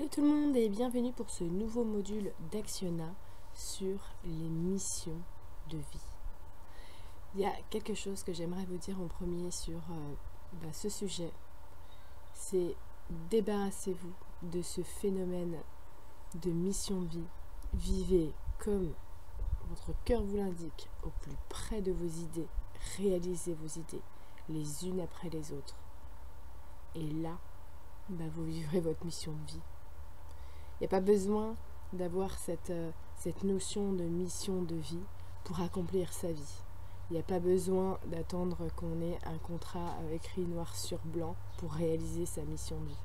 Hello tout le monde et bienvenue pour ce nouveau module d'Actiona sur les missions de vie. Il y a quelque chose que j'aimerais vous dire en premier sur ce sujet. C'est débarrassez-vous de ce phénomène de mission de vie. Vivez comme votre cœur vous l'indique, au plus près de vos idées. Réalisez vos idées les unes après les autres. Et là, vous vivrez votre mission de vie. Il n'y a pas besoin d'avoir cette notion de mission de vie pour accomplir sa vie. Il n'y a pas besoin d'attendre qu'on ait un contrat écrit noir sur blanc pour réaliser sa mission de vie.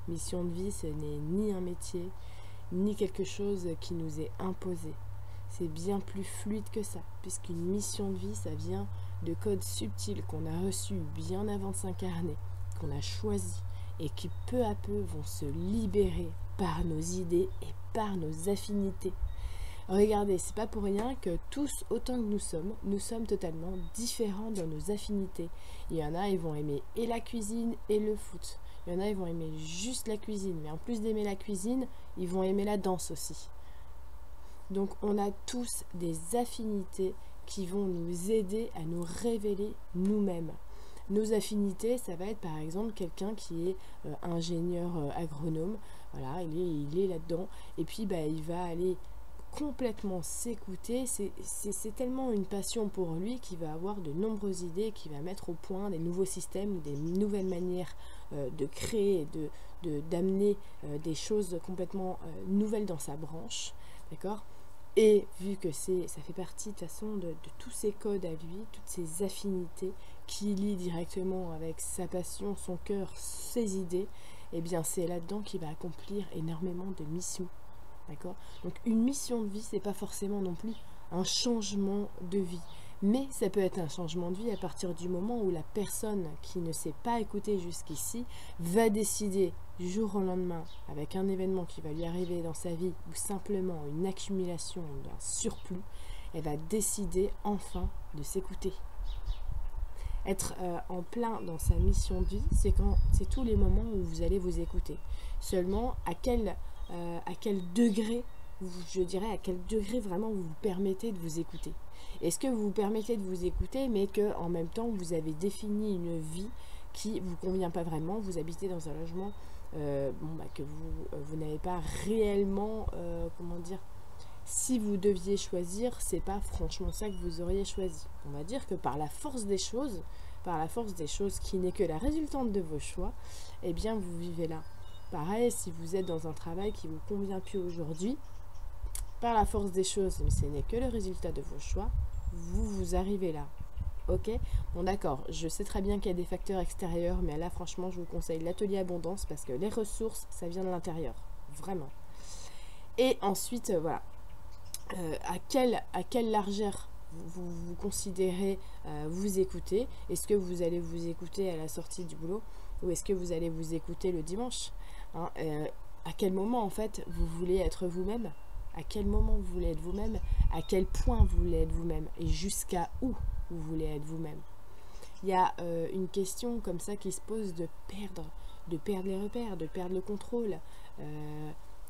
Mission de vie, ce n'est ni un métier, ni quelque chose qui nous est imposé. C'est bien plus fluide que ça, puisqu'une mission de vie, ça vient de codes subtils qu'on a reçus bien avant de s'incarner, qu'on a choisis, et qui peu à peu vont se libérer par nos idées et par nos affinités. Regardez, c'est pas pour rien que tous, autant que nous sommes totalement différents dans nos affinités. Il y en a, ils vont aimer et la cuisine et le foot. Il y en a, ils vont aimer juste la cuisine. Mais en plus d'aimer la cuisine, ils vont aimer la danse aussi. Donc on a tous des affinités qui vont nous aider à nous révéler nous-mêmes. Nos affinités, ça va être par exemple quelqu'un qui est ingénieur agronome, voilà, il est là-dedans, et puis il va aller complètement s'écouter, c'est tellement une passion pour lui qu'il va avoir de nombreuses idées, qu'il va mettre au point des nouveaux systèmes, des nouvelles manières de créer, d'amener des choses complètement nouvelles dans sa branche, d'accord ? Et vu que ça fait partie de toute façon de tous ses codes à lui, toutes ses affinités qui lient directement avec sa passion, son cœur, ses idées, et bien c'est là-dedans qu'il va accomplir énormément de missions. D'accord ? Donc une mission de vie, c'est pas forcément non plus un changement de vie. Mais ça peut être un changement de vie à partir du moment où la personne qui ne s'est pas écoutée jusqu'ici va décider du jour au lendemain, avec un événement qui va lui arriver dans sa vie ou simplement une accumulation d'un surplus, elle va décider enfin de s'écouter. Être en plein dans sa mission de vie, c'est tous les moments où vous allez vous écouter. Seulement, à quel degré, je dirais, à quel degré vraiment vous vous permettez de vous écouter. Est-ce que vous vous permettez de vous écouter, mais qu'en même temps, vous avez défini une vie qui ne vous convient pas vraiment, vous habitez dans un logement que vous n'avez pas réellement, si vous deviez choisir, c'est pas franchement ça que vous auriez choisi. On va dire que par la force des choses qui n'est que la résultante de vos choix, eh bien vous vivez là. Pareil, si vous êtes dans un travail qui ne vous convient plus aujourd'hui, par la force des choses, mais ce n'est que le résultat de vos choix, vous arrivez là. Ok ? Bon d'accord, je sais très bien qu'il y a des facteurs extérieurs, mais là franchement je vous conseille l'atelier abondance parce que les ressources, ça vient de l'intérieur. Vraiment. Et ensuite, voilà. À quelle largeur vous considérez vous écouter? Est-ce que vous allez vous écouter à la sortie du boulot ou est-ce que vous allez vous écouter le dimanche, à quel moment en fait vous voulez être vous-même? À quel moment vous voulez être vous-même? À quel point vous voulez être vous-même? Et jusqu'à où vous voulez être vous-même? Il y a une question comme ça qui se pose de perdre les repères, de perdre le contrôle.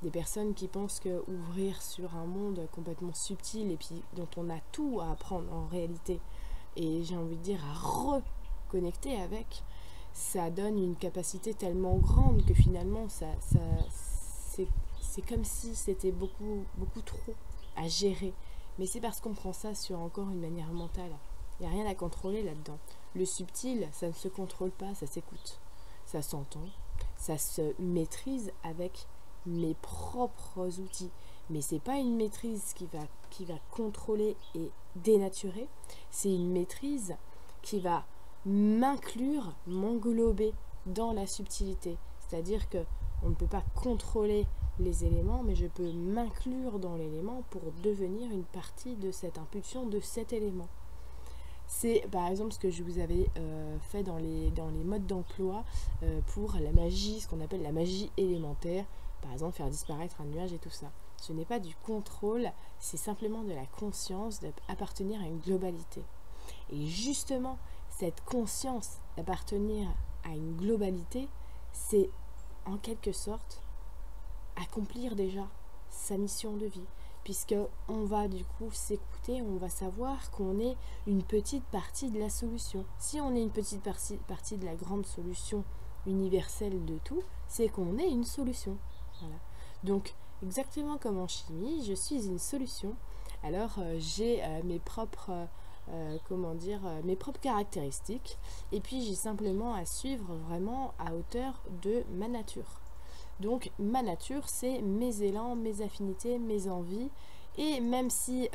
Des personnes qui pensent que ouvrir sur un monde complètement subtil et puis dont on a tout à apprendre en réalité, et j'ai envie de dire à reconnecter avec, ça donne une capacité tellement grande que finalement c'est comme si c'était beaucoup trop à gérer. Mais c'est parce qu'on prend ça sur encore une manière mentale. Il n'y a rien à contrôler là-dedans. Le subtil, ça ne se contrôle pas, ça s'écoute. Ça s'entend, ça se maîtrise avec mes propres outils. Mais c'est pas une maîtrise qui va contrôler et dénaturer. C'est une maîtrise qui va m'inclure, m'englober dans la subtilité. C'est-à-dire que on ne peut pas contrôler les éléments, mais je peux m'inclure dans l'élément pour devenir une partie de cette impulsion, de cet élément. C'est par exemple ce que je vous avais fait dans les modes d'emploi pour la magie, ce qu'on appelle la magie élémentaire, par exemple faire disparaître un nuage et tout ça. Ce n'est pas du contrôle, c'est simplement de la conscience d'appartenir à une globalité. Et justement, cette conscience d'appartenir à une globalité, c'est en quelque sorte accomplir déjà sa mission de vie, puisque on va du coup s'écouter, on va savoir qu'on est une petite partie de la solution. Si on est une petite partie de la grande solution universelle de tout, c'est qu'on est une solution. Voilà. Donc, exactement comme en chimie, je suis une solution. Alors, j'ai mes propres mes propres caractéristiques, et puis j'ai simplement à suivre vraiment à hauteur de ma nature. Donc ma nature, c'est mes élans, mes affinités, mes envies, et même si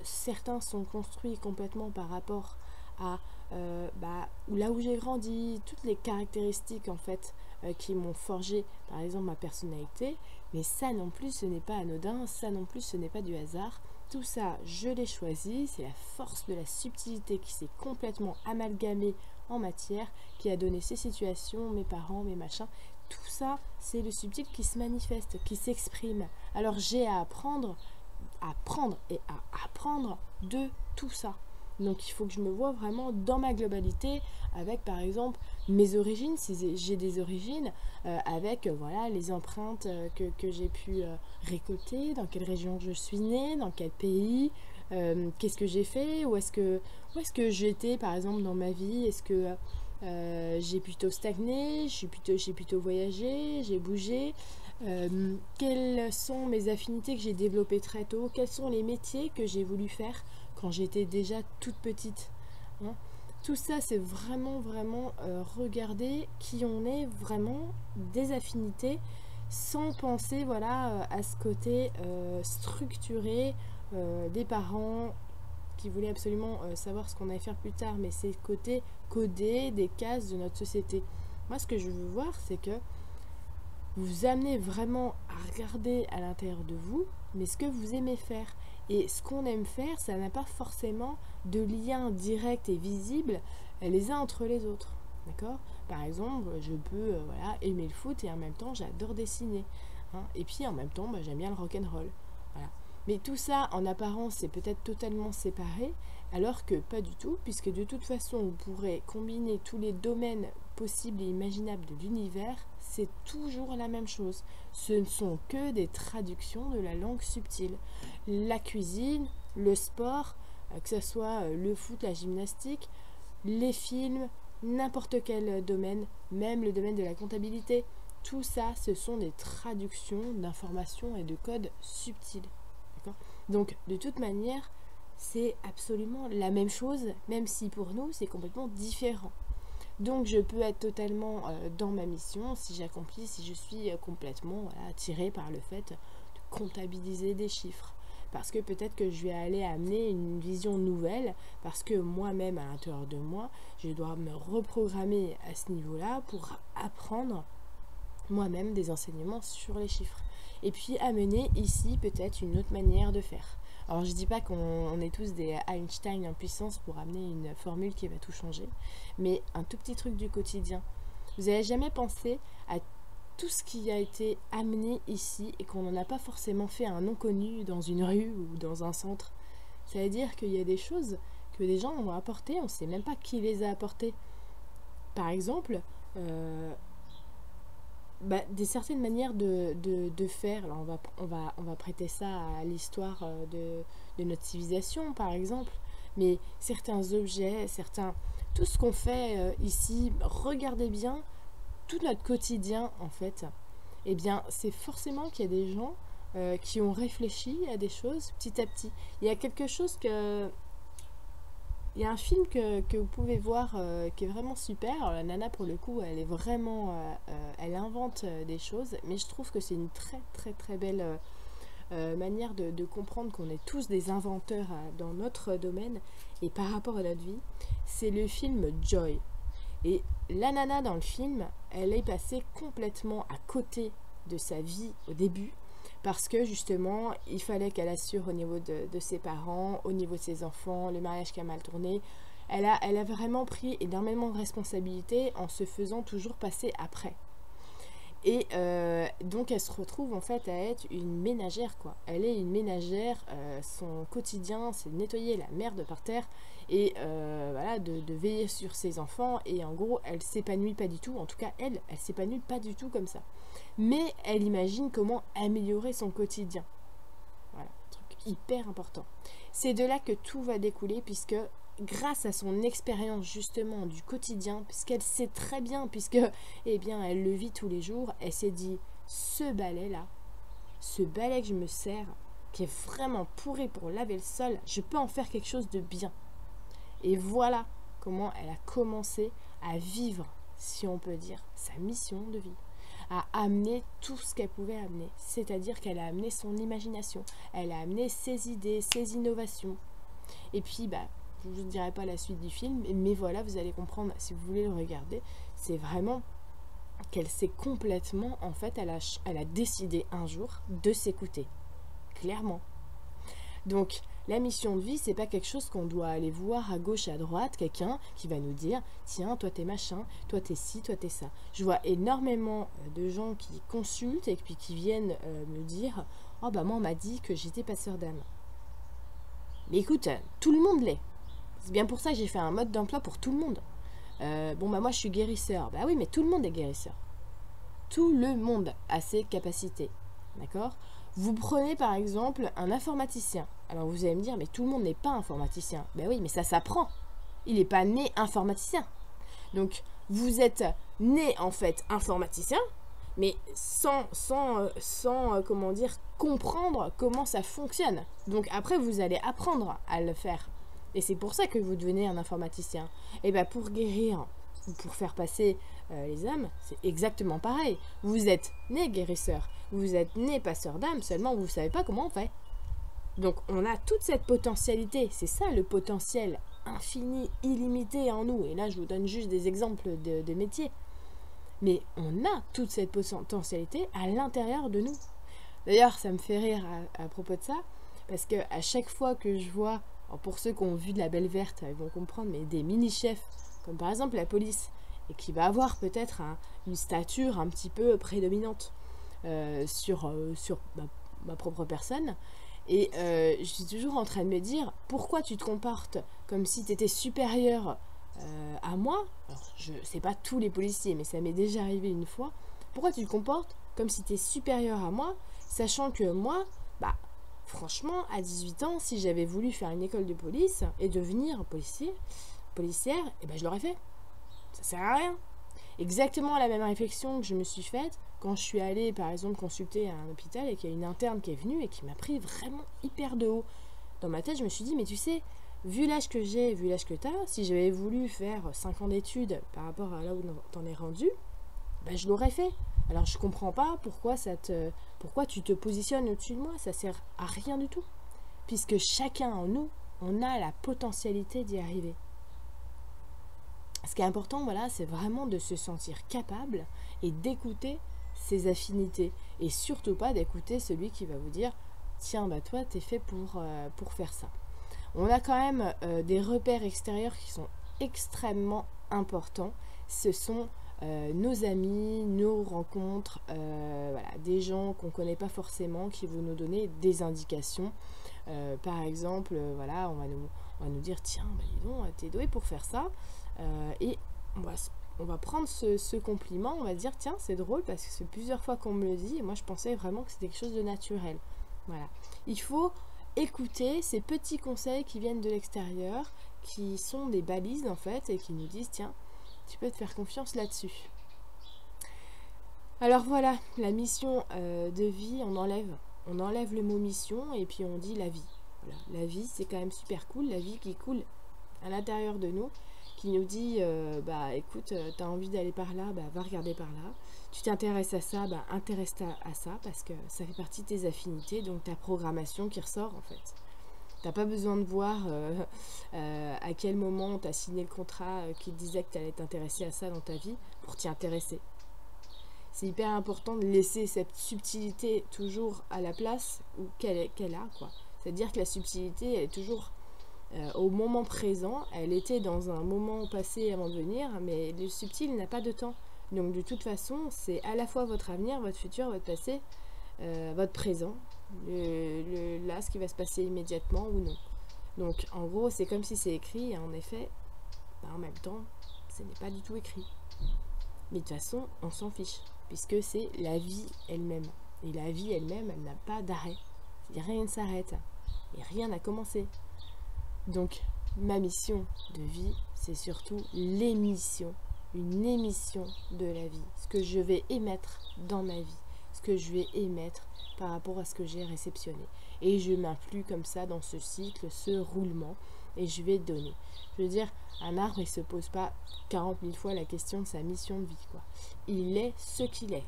certains sont construits complètement par rapport à là où j'ai grandi, toutes les caractéristiques en fait qui m'ont forgé par exemple ma personnalité, mais ça non plus ce n'est pas anodin, ça non plus ce n'est pas du hasard. Tout ça, je l'ai choisi, c'est la force de la subtilité qui s'est complètement amalgamée en matière, qui a donné ces situations, mes parents, mes machins. Tout ça, c'est le subtil qui se manifeste, qui s'exprime. Alors j'ai à apprendre et à apprendre de tout ça. Donc il faut que je me vois vraiment dans ma globalité, avec par exemple mes origines, si j'ai des origines, avec voilà les empreintes que j'ai pu récolter, dans quelle région je suis née, dans quel pays, qu'est-ce que j'ai fait, où est-ce que j'étais par exemple dans ma vie, est-ce que j'ai plutôt stagné, j'ai plutôt voyagé, j'ai bougé, quelles sont mes affinités que j'ai développées très tôt, quels sont les métiers que j'ai voulu faire quand j'étais déjà toute petite, hein. Tout ça, c'est vraiment regarder qui on est, vraiment des affinités, sans penser voilà, à ce côté structuré des parents qui voulaient absolument savoir ce qu'on allait faire plus tard, mais c'est le côté codé des cases de notre société. Moi, ce que je veux voir, c'est que vous amenez vraiment à regarder à l'intérieur de vous, mais ce que vous aimez faire. Et ce qu'on aime faire, ça n'a pas forcément de lien direct et visible les uns entre les autres. D'accord ? Par exemple, je peux aimer le foot et en même temps, j'adore dessiner. Hein, et puis en même temps, j'aime bien le rock'n'roll. Voilà. Mais tout ça, en apparence, c'est peut-être totalement séparé, alors que pas du tout, puisque de toute façon, vous pourrez combiner tous les domaines possibles et imaginables de l'univers, c'est toujours la même chose. Ce ne sont que des traductions de la langue subtile. La cuisine, le sport, que ce soit le foot, la gymnastique, les films, n'importe quel domaine, même le domaine de la comptabilité, tout ça, ce sont des traductions d'informations et de codes subtils. Donc, de toute manière, c'est absolument la même chose, même si pour nous, c'est complètement différent. Donc, je peux être totalement dans ma mission si j'accomplis, si je suis complètement attirée par le fait de comptabiliser des chiffres. Parce que peut-être que je vais aller amener une vision nouvelle, parce que moi-même, à l'intérieur de moi, je dois me reprogrammer à ce niveau-là pour apprendre moi-même des enseignements sur les chiffres. Et puis amener ici peut-être une autre manière de faire. Alors je dis pas qu'on est tous des Einstein en puissance pour amener une formule qui va tout changer, mais un tout petit truc du quotidien. Vous n'avez jamais pensé à tout ce qui a été amené ici et qu'on n'en a pas forcément fait un nom connu dans une rue ou dans un centre. Ça veut dire qu'il y a des choses que des gens ont apportées, on ne sait même pas qui les a apportées. Par exemple, des certaines manières de faire. Alors on va prêter ça à l'histoire de notre civilisation par exemple, mais certains objets, tout ce qu'on fait ici, regardez bien tout notre quotidien en fait, eh bien c'est forcément qu'il y a des gens qui ont réfléchi à des choses petit à petit. Il y a quelque chose il y a un film que vous pouvez voir qui est vraiment super. Alors, la nana, pour le coup, elle est vraiment... elle invente des choses, mais je trouve que c'est une très belle manière de comprendre qu'on est tous des inventeurs dans notre domaine et par rapport à notre vie. C'est le film Joy. Et la nana, dans le film, elle est passée complètement à côté de sa vie au début, parce que justement, il fallait qu'elle assure au niveau de ses parents, au niveau de ses enfants, le mariage qui a mal tourné. Elle a vraiment pris énormément de responsabilités en se faisant toujours passer après. Et donc elle se retrouve en fait à être une ménagère quoi. Elle est une ménagère, son quotidien c'est de nettoyer la merde par terre et voilà, de veiller sur ses enfants. Et en gros elle s'épanouit pas du tout, en tout cas elle s'épanouit pas du tout comme ça. Mais elle imagine comment améliorer son quotidien. Voilà, truc hyper important. C'est de là que tout va découler puisque grâce à son expérience justement du quotidien, puisqu'elle sait très bien, puisque eh bien elle le vit tous les jours, elle s'est dit ce balai là, ce balai que je me sers, qui est vraiment pourri pour laver le sol, je peux en faire quelque chose de bien. Et voilà comment elle a commencé à vivre, si on peut dire, sa mission de vie, à amener tout ce qu'elle pouvait amener, c'est-à-dire qu'elle a amené son imagination, elle a amené ses idées, ses innovations. Et puis bah je ne vous dirai pas la suite du film, mais voilà, vous allez comprendre si vous voulez le regarder. C'est vraiment qu'elle s'est complètement, en fait, elle a décidé un jour de s'écouter, clairement. Donc, la mission de vie, c'est pas quelque chose qu'on doit aller voir à gauche et à droite, quelqu'un qui va nous dire tiens, toi t'es machin, toi t'es ci, toi t'es ça. Je vois énormément de gens qui consultent et puis qui viennent me dire oh bah moi on m'a dit que j'étais passeur d'âme. Mais écoute, tout le monde l'est. C'est bien pour ça que j'ai fait un mode d'emploi pour tout le monde. Bon bah moi je suis guérisseur. Bah oui mais tout le monde est guérisseur. Tout le monde a ses capacités. D'accord? Vous prenez par exemple un informaticien. Alors vous allez me dire mais tout le monde n'est pas informaticien. Bah oui mais ça s'apprend. Il n'est pas né informaticien. Donc vous êtes né en fait informaticien, mais sans comment dire, comprendre comment ça fonctionne. Donc après vous allez apprendre à le faire. Et c'est pour ça que vous devenez un informaticien. Et bien pour guérir, pour faire passer les âmes, c'est exactement pareil. Vous êtes né guérisseur, vous êtes né passeur d'âme, seulement vous ne savez pas comment on fait. Donc on a toute cette potentialité, c'est ça le potentiel infini, illimité en nous. Et là je vous donne juste des exemples de métiers. Mais on a toute cette potentialité à l'intérieur de nous. D'ailleurs ça me fait rire à propos de ça, parce que à chaque fois que je vois, alors pour ceux qui ont vu de la Belle Verte, ils vont comprendre, mais des mini-chefs, comme par exemple la police, et qui va avoir peut-être une stature un petit peu prédominante sur ma propre personne. Et je suis toujours en train de me dire, pourquoi tu te comportes comme si tu étais supérieur à moi? Alors, c'est pas tous les policiers, mais ça m'est déjà arrivé une fois. Pourquoi tu te comportes comme si tu es supérieur à moi, sachant que moi, bah, franchement, à 18 ans, si j'avais voulu faire une école de police et devenir policière, eh ben je l'aurais fait. Ça sert à rien. Exactement la même réflexion que je me suis faite quand je suis allée, par exemple, consulter à un hôpital et qu'il y a une interne qui est venue et qui m'a pris vraiment hyper de haut. Dans ma tête, je me suis dit, mais tu sais, vu l'âge que j'ai, vu l'âge que tu as, si j'avais voulu faire 5 ans d'études par rapport à là où t'en es rendu, ben je l'aurais fait. Alors je comprends pas pourquoi tu te positionnes au-dessus de moi, ça sert à rien du tout. Puisque chacun en nous, on a la potentialité d'y arriver. Ce qui est important, voilà, c'est vraiment de se sentir capable et d'écouter ses affinités. Et surtout pas d'écouter celui qui va vous dire tiens, bah toi, t'es fait pour faire ça. On a quand même des repères extérieurs qui sont extrêmement importants. Ce sont nos amis, nos rencontres, voilà, des gens qu'on ne connaît pas forcément qui vont nous donner des indications. Par exemple, voilà, on va nous dire tiens, bah, dis donc, t'es doué pour faire ça. Et on va prendre ce compliment, on va dire tiens, c'est drôle parce que c'est plusieurs fois qu'on me le dit et moi je pensais vraiment que c'était quelque chose de naturel. Voilà. Il faut écouter ces petits conseils qui viennent de l'extérieur, qui sont des balises en fait et qui nous disent tiens, tu peux te faire confiance là-dessus. Alors voilà, la mission de vie, on enlève le mot mission et puis on dit la vie. Voilà. La vie, c'est quand même super cool, la vie qui coule à l'intérieur de nous, qui nous dit bah écoute, t'as envie d'aller par là, bah va regarder par là. Tu t'intéresses à ça, bah intéresse-toi à ça parce que ça fait partie de tes affinités, donc ta programmation qui ressort en fait. T'as pas besoin de voir à quel moment t'as signé le contrat qui te disait que t'allais t'intéresser à ça dans ta vie pour t'y intéresser. C'est hyper important de laisser cette subtilité toujours à la place qu'elle a, quoi. C'est-à-dire que la subtilité, elle est toujours au moment présent. Elle était dans un moment passé avant de venir, mais le subtil n'a pas de temps. Donc de toute façon, c'est à la fois votre avenir, votre futur, votre passé, votre présent, là, ce qui va se passer immédiatement ou non. Donc en gros, c'est comme si c'est écrit, et en effet, en même temps, ce n'est pas du tout écrit. Mais de toute façon, on s'en fiche, puisque c'est la vie elle-même. Et la vie elle-même, elle n'a pas d'arrêt. Rien ne s'arrête. Et rien n'a commencé. Donc, ma mission de vie, c'est surtout l'émission. Une émission de la vie. Ce que je vais émettre dans ma vie. Ce que je vais émettre par rapport à ce que j'ai réceptionné. Et je m'influe comme ça dans ce cycle, ce roulement. Et je vais donner. Je veux dire, un arbre, il ne se pose pas 40 000 fois la question de sa mission de vie, quoi. Il est ce qu'il est.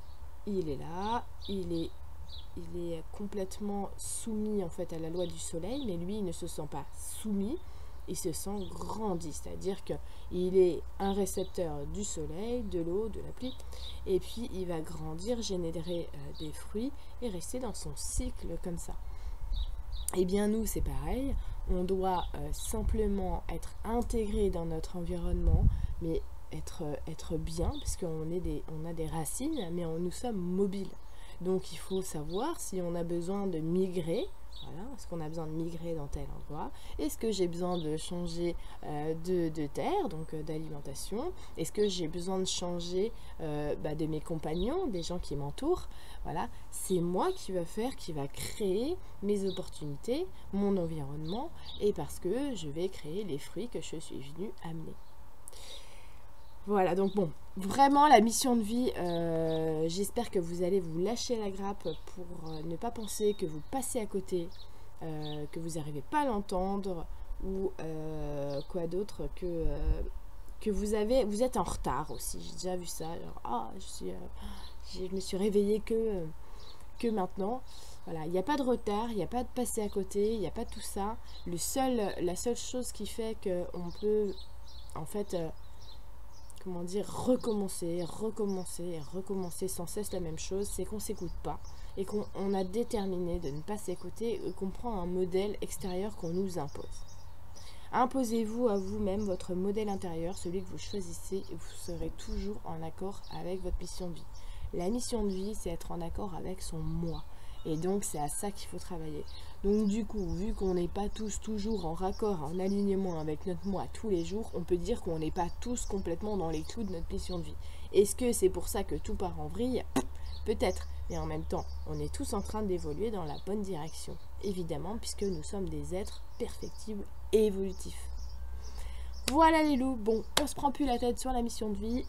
Il est là, il est complètement soumis en fait à la loi du soleil, mais lui, il ne se sent pas soumis, il se sent grandi. C'est-à-dire qu'il est un récepteur du soleil, de l'eau, de la pluie, et puis il va grandir, générer des fruits et rester dans son cycle comme ça. Eh bien nous, c'est pareil, on doit simplement être intégré dans notre environnement, mais être bien, parce qu'on a des racines, mais nous sommes mobiles. Donc il faut savoir si on a besoin de migrer, voilà, est-ce qu'on a besoin de migrer dans tel endroit, est-ce que j'ai besoin de changer de terre, donc d'alimentation, est-ce que j'ai besoin de changer de mes compagnons, des gens qui m'entourent, voilà, c'est moi qui va créer mes opportunités, mon environnement, et parce que je vais créer les fruits que je suis venue amener. Voilà, donc bon, vraiment la mission de vie, j'espère que vous allez vous lâcher la grappe pour ne pas penser que vous passez à côté, que vous n'arrivez pas à l'entendre, ou quoi d'autre, que vous êtes en retard aussi. J'ai déjà vu ça, genre, je me suis réveillée que maintenant. Voilà, il n'y a pas de retard, il n'y a pas de passer à côté, il n'y a pas tout ça. La seule chose qui fait qu'on peut, en fait... recommencer sans cesse la même chose, c'est qu'on s'écoute pas et qu'on a déterminé de ne pas s'écouter et qu'on prend un modèle extérieur qu'on nous impose. Imposez-vous à vous-même votre modèle intérieur, celui que vous choisissez, et vous serez toujours en accord avec votre mission de vie. La mission de vie, c'est être en accord avec son moi. Et donc, c'est à ça qu'il faut travailler. Donc, du coup, vu qu'on n'est pas tous toujours en raccord, en alignement avec notre moi tous les jours, on peut dire qu'on n'est pas tous complètement dans les clous de notre mission de vie. Est-ce que c'est pour ça que tout part en vrille ? Peut-être. Mais en même temps, on est tous en train d'évoluer dans la bonne direction. Évidemment, puisque nous sommes des êtres perfectibles et évolutifs. Voilà les loups, bon, on se prend plus la tête sur la mission de vie,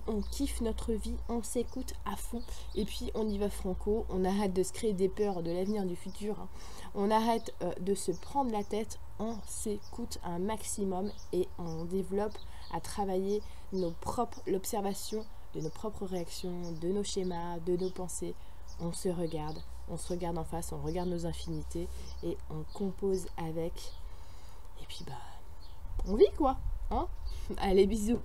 on kiffe notre vie, on s'écoute à fond, et puis on y va franco, on arrête de se créer des peurs de l'avenir, du futur, hein. On arrête de se prendre la tête, on s'écoute un maximum et on développe à travailler l'observation de nos propres réactions, de nos schémas, de nos pensées. On se regarde en face, on regarde nos infinités et on compose avec, et puis on vit quoi, hein? Allez, bisous.